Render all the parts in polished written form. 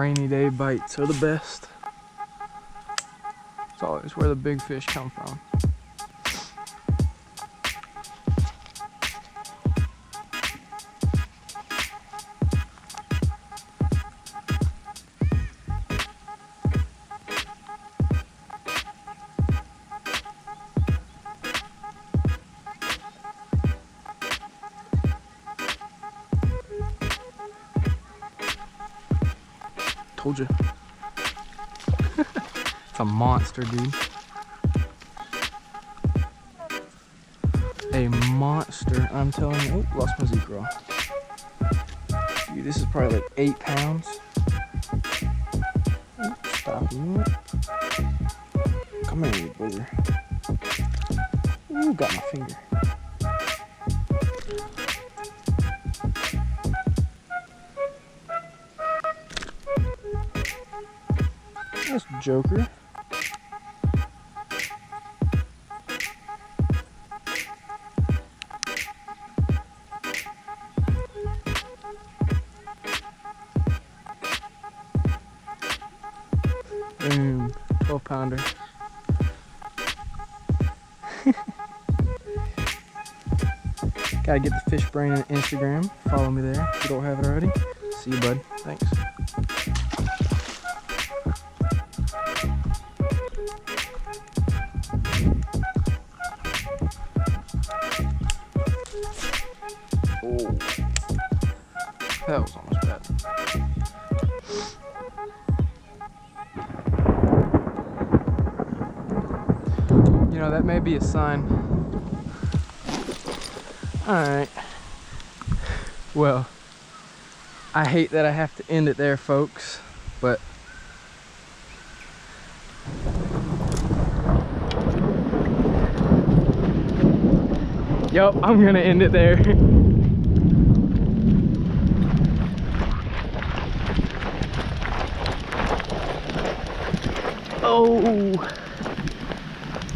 rainy day bites are the best. It's always where the big fish come from. Told you. It's a monster, dude. A monster, I'm telling you. Oh, lost my Z-Crawl. Dude, this is probably like 8 pounds. Oh, stop you. Come here, you booger. Ooh, got my finger. That's Joker. Boom, 12-pounder. Gotta get the fish brain on Instagram. Follow me there if you don't have it already. See you, bud. Thanks. Oh, that was almost bad. You know, that may be a sign. Alright. Well, I hate that I have to end it there, folks, but yup, I'm gonna end it there. Oh,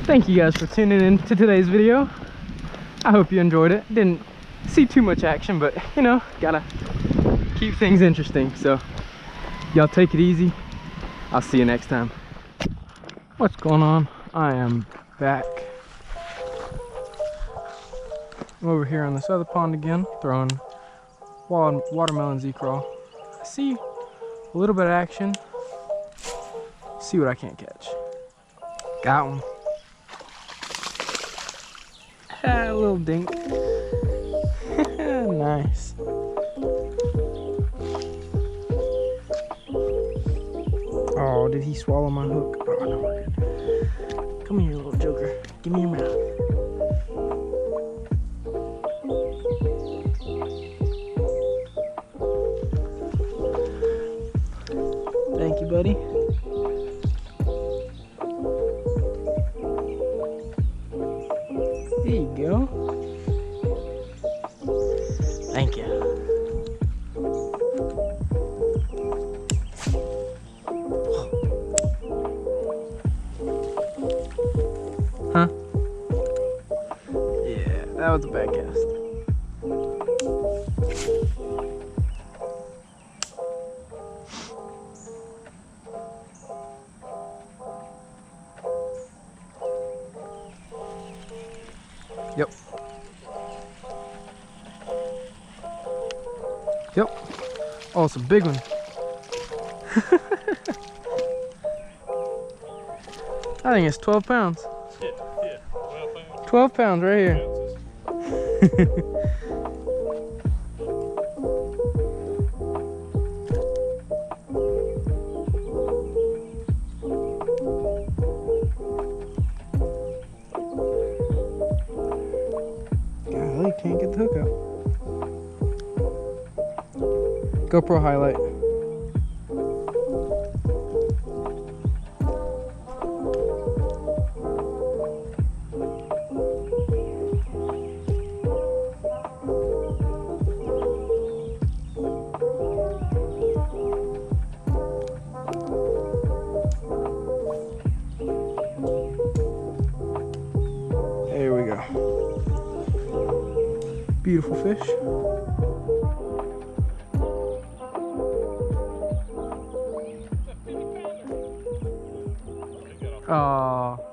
thank you guys for tuning in to today's video. I hope you enjoyed it. Didn't see too much action, but you know, gotta keep things interesting. So y'all take it easy. I'll see you next time. What's going on? I am back. I'm over here on this other pond again, throwing watermelon Z-Crawl. I see a little bit of action. See what I can't catch. Got one. A little dink. Nice. Oh, did he swallow my hook? Oh, no, we're good. Come here, little joker. Give me your mouth. Thank you, buddy. There you go. Thank you. Huh? Yeah, that was a bad cast. Yep. Yep. Oh, it's a big one. I think it's 12 pounds. Yeah. 12 pounds right here. Golly, can't get the hook up. GoPro highlight. There we go. Beautiful fish. Oh.